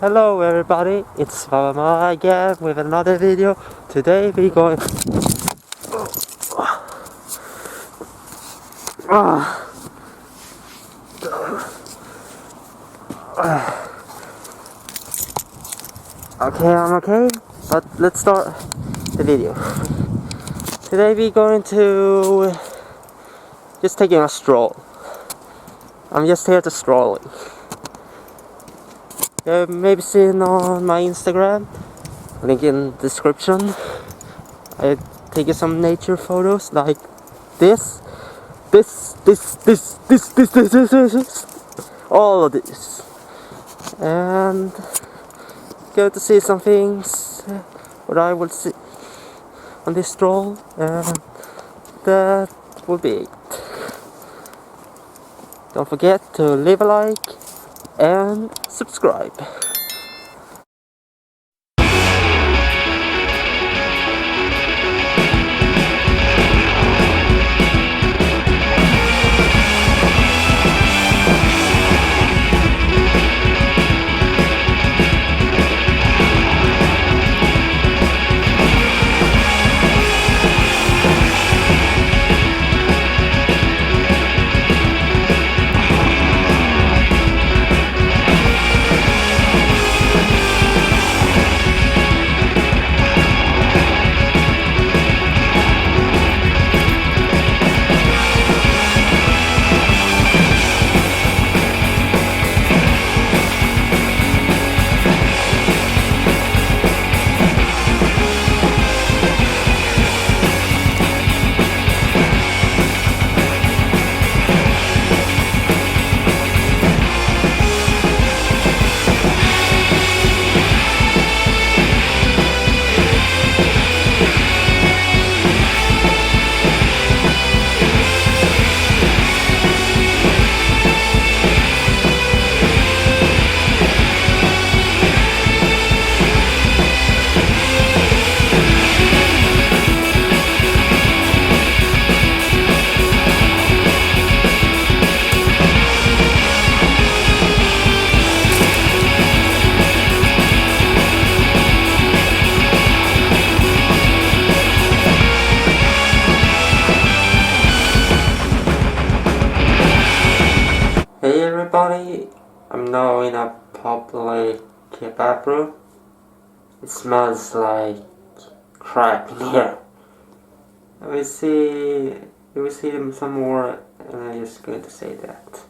Hello everybody, it's Mama again with another video. Today we going okay, I'm okay, but let's start the video. Today we going to just taking a stroll. I'm just here to strolling. You've maybe seen on my Instagram, link in description. I taking some nature photos like this, all of this, and go to see some things what I will see on this stroll, and that will be it. Don't forget to leave a like and subscribe. Hey everybody, I'm now in a public bathroom. It smells like crap in here. I will see, you will see them some more, and I'm just going to say that.